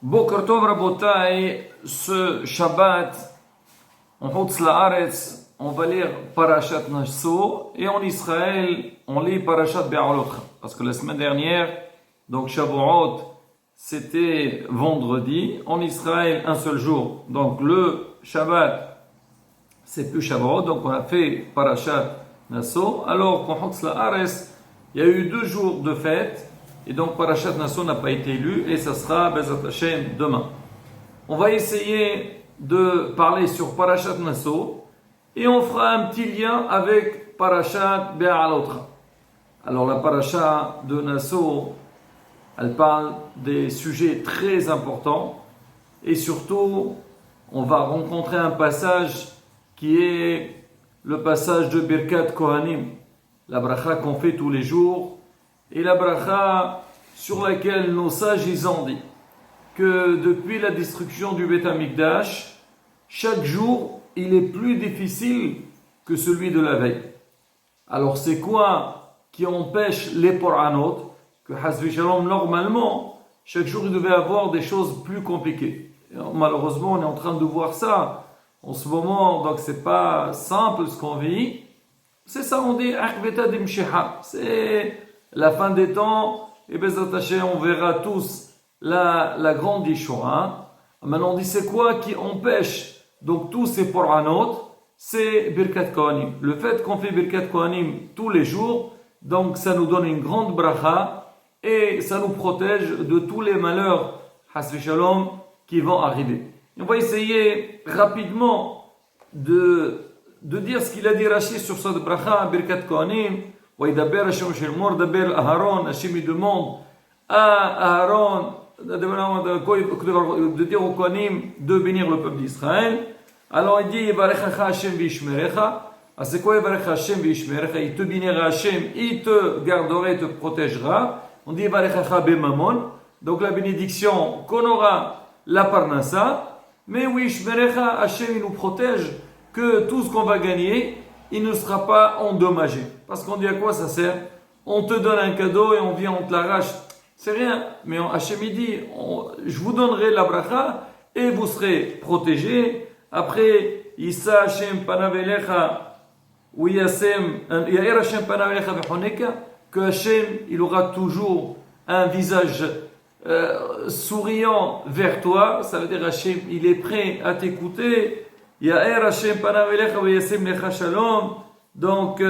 Boker Tov Rabotai, ce Shabbat, en Chutz La'aretz, on va lire Parashat Naso, et en Israël, on lit Parashat Be'alotcha. Parce que la semaine dernière, donc Shavuot, c'était vendredi, en Israël, un seul jour. Donc le Shabbat, c'est plus Shavuot, donc on a fait Parashat Naso, alors qu'en Chutz La'aretz, il y a eu 2 jours de fête, et donc Parashat Naso n'a pas été lu, et ça sera Bezat Hashem demain. On va essayer de parler sur Parashat Naso, et on fera un petit lien avec Parashat Be'alotcha. Alors la Parashat de Naso, elle parle des sujets très importants, et surtout, on va rencontrer un passage qui est le passage de Birkat Kohanim, la bracha qu'on fait tous les jours, et la bracha sur laquelle nos sages ils ont dit que depuis la destruction du Beth Amikdash, chaque jour il est plus difficile que celui de la veille. Alors c'est quoi qui empêche les Poranot? Que Hasvi Shalom, normalement, chaque jour il devait avoir des choses plus compliquées. Et malheureusement, on est en train de voir ça en ce moment, donc c'est pas simple ce qu'on vit. C'est ça, on dit Akhbeta Dimsheha. C'est la fin des temps, et Bezat Hashem, on verra tous la grande Yeshua. Maintenant, on dit c'est quoi qui empêche donc tous ces Poranot? C'est Birkat Kohanim. Le fait qu'on fait Birkat Kohanim tous les jours, donc ça nous donne une grande bracha et ça nous protège de tous les malheurs, Hasbi Shalom, qui vont arriver. Et on va essayer rapidement de dire ce qu'il a dit Rashi sur cette bracha, Birkat Kohanim. Hachem demande à Aaron de dire aux Kohanim de bénir le peuple d'Israël. Alors il dit Yivarechacha Hashem v'yishmerecha. C'est quoi Yivarecha Hashem v'yishmerecha? Il te bénira Hashem, il te gardera, il te protégera. On dit Yivarechacha b'mamon. Donc la bénédiction qu'on aura la parnassa. Mais oui, Yishmerecha, Hashem il nous protège que tout ce qu'on va gagner, il ne sera pas endommagé. Parce qu'on dit à quoi ça sert? On te donne un cadeau et on vient, on te l'arrache. C'est rien. Mais Hachem il dit, je vous donnerai la bracha et vous serez protégés. Après, Issa Hachem panavelecha ou Yasem, Yair Hachem panavelecha vechoneka, que Hachem il aura toujours un visage souriant vers toi. Ça veut dire Hachem il est prêt à t'écouter. Yair Hashem panav elecha v'yasem lecha shalom. Donc,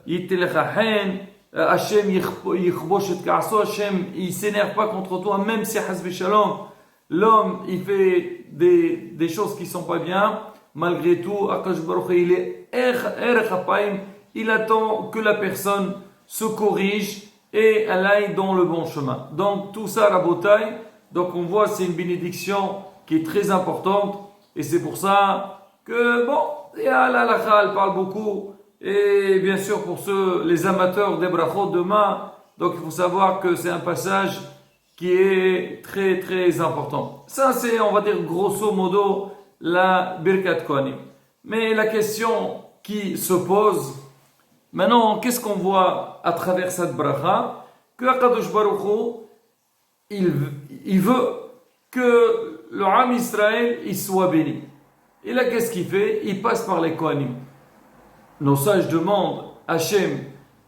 yitelecha hen. Hashem yichbosh et ka'aso. Hashem, il s'énerve pas contre toi, même si hasbi shalom, l'homme, il fait des choses qui sont pas bien. Malgré tout, Akash Baruch il est erech hapaim. Il attend que la personne se corrige et elle aille dans le bon chemin. Donc, tout ça, Rabotai. Donc, on voit, c'est une bénédiction qui est très importante. Et c'est pour ça que, bon, la halakha, elle parle beaucoup, et bien sûr pour les amateurs des brachot demain, donc il faut savoir que c'est un passage qui est très très important. Ça c'est, on va dire grosso modo, la Birkat Kohanim. Mais la question qui se pose, maintenant, qu'est-ce qu'on voit à travers cette bracha? Que Akadosh Baruch Hu, il veut que le Ham Israël, il soit béni. Et là, qu'est-ce qu'il fait? Il passe par les Kohanim. Nos sages demandent, Hachem,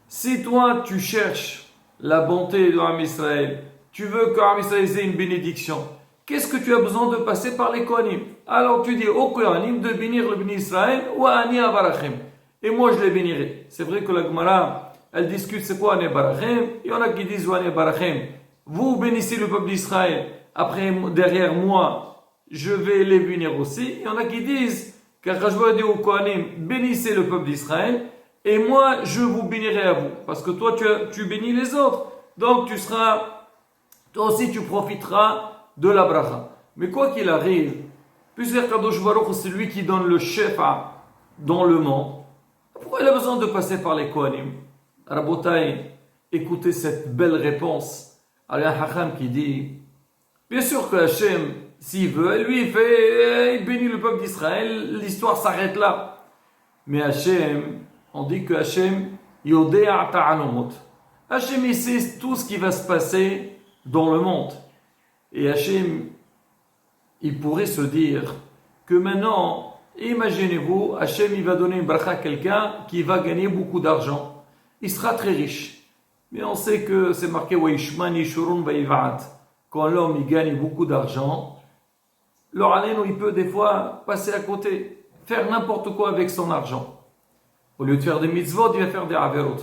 si toi tu cherches la bonté de Ham Israël, tu veux que Ham Israël ait une bénédiction, qu'est-ce que tu as besoin de passer par les Kohanim? Alors tu dis aux Kohanim de bénir le béni Israël, ou Ani Abarachem. Et moi je les bénirai. C'est vrai que la Gemara, elle discute c'est quoi Ani Abarachem. Il y en a qui disent Ani Abarachem. Vous bénissez le peuple d'Israël, après derrière moi, je vais les bénir aussi. Il y en a qui disent qu'Akashba dit aux Kohanim, bénissez le peuple d'Israël, et moi je vous bénirai à vous. Parce que toi tu bénis les autres. Donc toi aussi tu profiteras de la bracha. Mais quoi qu'il arrive, puisque Kadosh Baruch c'est lui qui donne le shefa dans le monde, pourquoi il a besoin de passer par les Kohanim? Rabotai, écoutez cette belle réponse. Il y a un Hacham qui dit, bien sûr que Hachem, s'il veut, lui il bénit le peuple d'Israël, l'histoire s'arrête là. Mais Hachem, on dit que Hachem, Yodea ta'alomot. Hachem, il sait tout ce qui va se passer dans le monde. Et Hachem, il pourrait se dire que maintenant, imaginez-vous, Hachem il va donner une bracha à quelqu'un qui va gagner beaucoup d'argent. Il sera très riche. Mais on sait que c'est marqué Waishman Yishurun Vaïvat. Quand l'homme il gagne beaucoup d'argent, l'Oraleno il peut des fois passer à côté, faire n'importe quoi avec son argent. Au lieu de faire des mitzvot, il va faire des averot.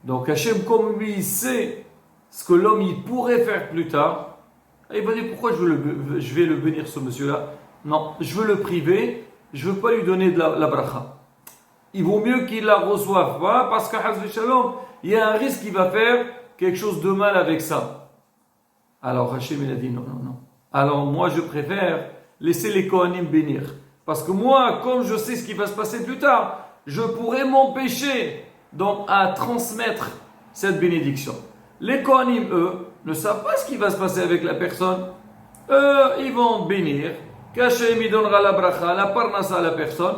Donc Hachem, comme lui, il sait ce que l'homme il pourrait faire plus tard, il va dire pourquoi je vais le bénir ce monsieur-là. Non, je veux le priver, je ne veux pas lui donner de la bracha. Il vaut mieux qu'il la reçoive pas, parce qu'à Hazve Shalom, il y a un risque qu'il va faire quelque chose de mal avec ça. Alors Hachem il a dit non. Alors moi je préfère laisser les Kohanim bénir. Parce que moi, comme je sais ce qui va se passer plus tard, je pourrais m'empêcher donc à transmettre cette bénédiction. Les Kohanim, eux, ne savent pas ce qui va se passer avec la personne. Eux, ils vont bénir. Qu'Hachem il donnera la bracha, la parnassa à la personne.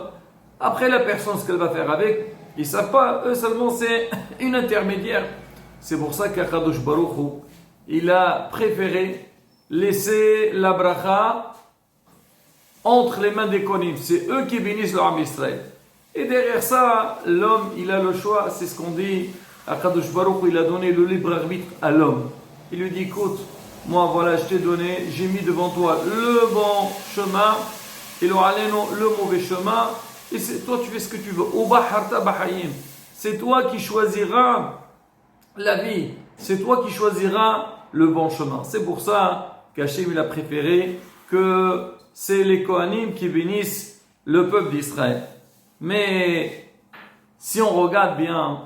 Après la personne, ce qu'elle va faire avec, ils ne savent pas. Eux seulement, c'est une intermédiaire. C'est pour ça qu'Akadosh Baruch Hu, il a préféré laisser la bracha entre les mains des Kohanim. C'est eux qui bénissent le Ham Israël. Et derrière ça, l'homme, il a le choix. C'est ce qu'on dit. Akadosh Baruch Hu, il a donné le libre arbitre à l'homme. Il lui dit, écoute, moi voilà, je t'ai donné, j'ai mis devant toi le bon chemin et le mauvais chemin. Et c'est toi, tu fais ce que tu veux. C'est toi qui choisiras la vie. C'est toi qui choisiras le bon chemin. C'est pour ça qu'Hachem il a préféré que c'est les Kohanim qui bénissent le peuple d'Israël. Mais si on regarde bien,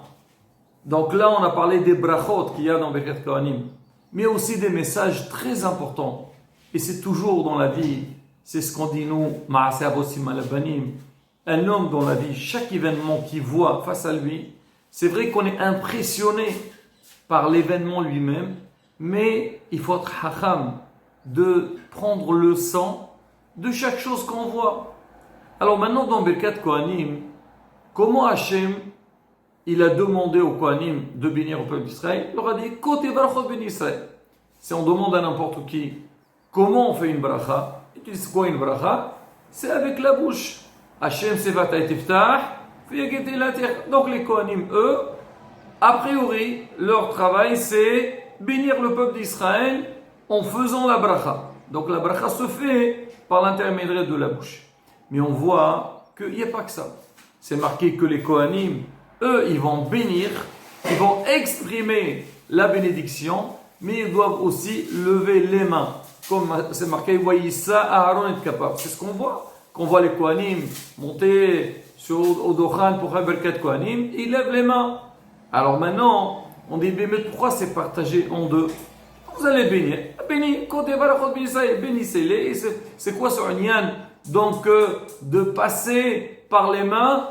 donc là on a parlé des brachot qu'il y a dans Birkat Kohanim, mais aussi des messages très importants. Et c'est toujours dans la vie, c'est ce qu'on dit nous, Ma'aseh Abosim Alabanim. Un homme dans la vie, chaque événement qu'il voit face à lui, c'est vrai qu'on est impressionné par l'événement lui-même, mais il faut être hacham de prendre le sang de chaque chose qu'on voit. Alors maintenant dans Birkat Kohanim, comment Hachem il a demandé aux Kohanim de bénir au peuple d'Israël? Il leur a dit Côté Barachot ben Israël. Si on demande à n'importe qui comment on fait une bracha, et tu dis c'est quoi une bracha? C'est avec la bouche. Hachem Sevat Tiftah, donc les Kohanim, eux, a priori, leur travail c'est bénir le peuple d'Israël en faisant la bracha. Donc la bracha se fait par l'intermédiaire de la bouche. Mais on voit qu'il n'y a pas que ça. C'est marqué que les Kohanim, eux, ils vont bénir, ils vont exprimer la bénédiction, mais ils doivent aussi lever les mains. Comme c'est marqué, Wayissa Aaron et Kapar. C'est ce qu'on voit. Qu'on voit les Kohanim monter au Dochan pour faire Birkat Kohanim, ils lèvent les mains. Alors maintenant, on dit, mais pourquoi c'est partagé en deux? Vous allez bénir. Bénissez-les. C'est quoi ce Unyan? Donc, de passer par les mains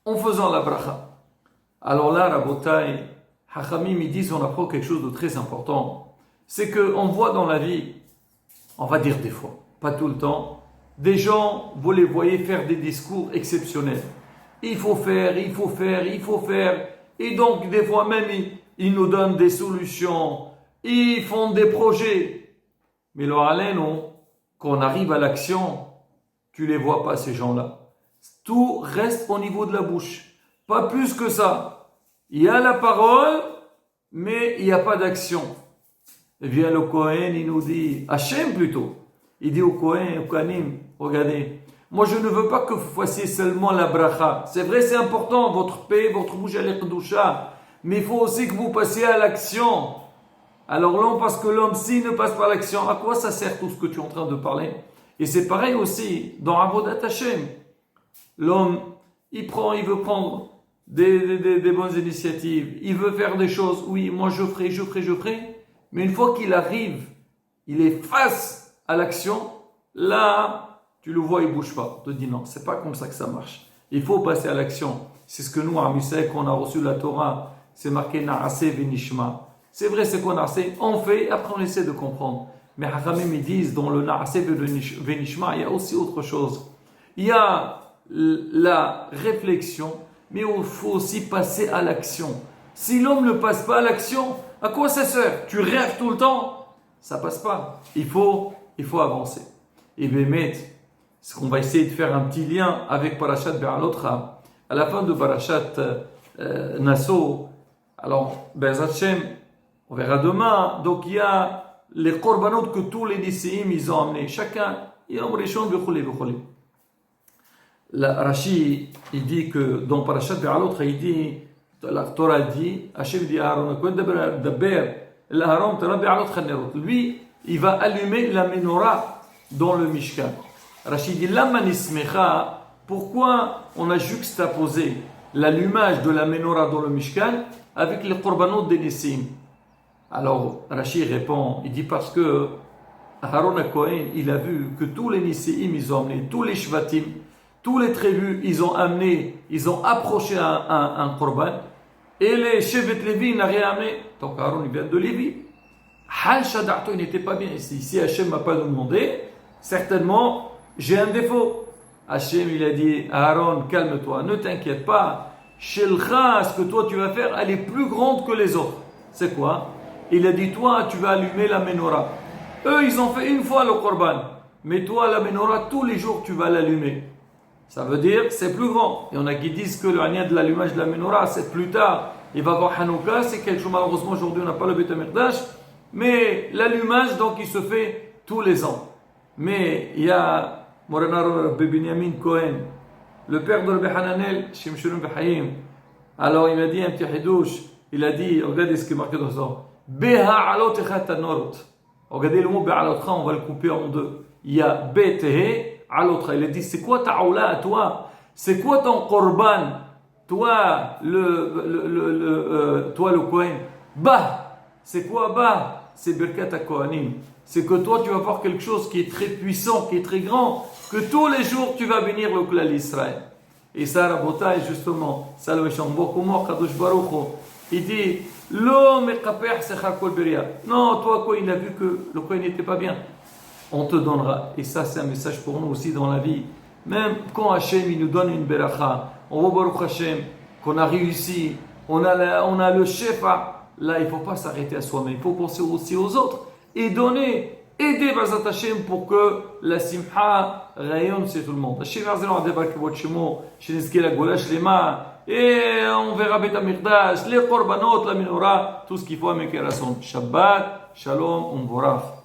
en faisant la bracha. Alors là, Rabotai, Hachamim, ils disent, on apprend quelque chose de très important. C'est qu'on voit dans la vie, on va dire des fois, pas tout le temps, des gens, vous les voyez faire des discours exceptionnels. Il faut faire. Et donc, des fois même, ils nous donnent des solutions. Ils font des projets. Mais le Haleinu, quand on arrive à l'action, tu les vois pas, ces gens-là. Tout reste au niveau de la bouche. Pas plus que ça. Il y a la parole, mais il n'y a pas d'action. Et bien le Kohen, il nous dit, Hachem plutôt, il dit au Kohen, au Kohanim, regardez, moi je ne veux pas que vous fassiez seulement la bracha. C'est vrai, c'est important, votre paix, votre bouche à l'Ekhdusha, mais il faut aussi que vous passiez à l'action. Alors l'homme, parce que l'homme, s'il ne passe pas à l'action, à quoi ça sert tout ce que tu es en train de parler? Et c'est pareil aussi dans Avodat Hashem. L'homme, il veut prendre des bonnes initiatives, il veut faire des choses, oui, moi je ferai, mais une fois qu'il arrive, il est face à l'action, là, tu le vois, il ne bouge pas. On te dit non, c'est pas comme ça que ça marche. Il faut passer à l'action. C'est ce que nous, à Misek, quand on a reçu la Torah, c'est marqué Na'aseh v'nishma. C'est vrai, c'est quoi Na'aseh? On fait, après on essaie de comprendre. Mais Hachamim, ils disent, dans le Na'aseh v'nishma, il y a aussi autre chose. Il y a la réflexion, mais il faut aussi passer à l'action. Si l'homme ne passe pas à l'action, à quoi ça sert? Tu rêves tout le temps? Ça passe pas. Il faut avancer. Et Bémet, ce qu'on va essayer de faire un petit lien avec Parashat Be'alotcha. À la fin de Parashat Nasso, alors, Be'ezrat Hashem, on verra demain, donc il y a les korbanot que tous les lycéens ils ont amenés. Chacun, Yom Rishon, Bechole, Bechole. Rashi, il dit que dans Parashat Be'alotcha, il dit, la Torah dit, Hashem dit à Aaron, lui, il va allumer la menorah dans le Mishkan. Rachid dit, pourquoi on a juxtaposé l'allumage de la menorah dans le Mishkan avec les korbanot des Nissim? Alors Rachid répond, il dit parce que Aaron HaKohen, il a vu que tous les Nissim, ils ont amené, tous les Shvatim, tous les tribus, ils ont amené, ils ont approché un korban, et les Shevet Lévi n'ont rien amené. Donc Aaron, il vient de Lévi. Hal Shada'to, il n'était pas bien ici. Si Hachem ne m'a pas demandé, certainement, j'ai un défaut. Hachem, il a dit, Aaron, calme-toi, ne t'inquiète pas. Shelcha, ce que toi tu vas faire, elle est plus grande que les autres. C'est quoi? Il a dit, toi, tu vas allumer la menorah. Eux, ils ont fait une fois le korban. Mais toi, la menorah, tous les jours, tu vas l'allumer. Ça veut dire, c'est plus grand. Il y en a qui disent que le règne de l'allumage de la menorah, c'est plus tard. Il va avoir Hanouka, c'est quelque chose, malheureusement, aujourd'hui, on n'a pas le Beit HaMikdash. Mais l'allumage, donc, il se fait tous les ans. Mais il y a Morana Rabbi Binyamin Cohen, le père de Rabbi Hananel, Shem Shurim B'Hayim. Alors, il m'a dit un petit hidouche. Il a dit, regardez ce qui est marqué dans ça. Beha alot echat anorot. Regardez le mot be'alotra, on va le couper en deux. Il y a betehe. Il a dit, c'est quoi ta aula à toi? C'est quoi ton korban? Toi, toi le Kohen. Bah, c'est quoi bah? C'est Birkat HaKohanim. C'est que toi, tu vas voir quelque chose qui est très puissant, qui est très grand, que tous les jours, tu vas bénir le Klal Israël. Et ça, Rabotai, justement, ça le méchant, Kadosh Baruch Hu, il dit, l'homme est kaper secha kol beria. Non, toi, quoi, il a vu que le Kohen n'était pas bien. On te donnera. Et ça, c'est un message pour nous aussi dans la vie. Même quand Hachem il nous donne une beracha, on voit Baruch Hachem qu'on a réussi, on a le shefa. Là, il ne faut pas s'arrêter à soi-même. Il faut penser aussi aux autres et donner, aider Bazat Hachem pour que la simha rayonne chez tout le monde. Hachem Arzeno Adevar Kevot Shemo, Shenizke la Gola Shlema, et on verra Beit HaMikdash, les korbanot, la menorah, tout ce qu'il faut à Mekerasson. Shabbat, Shalom, Umvorach.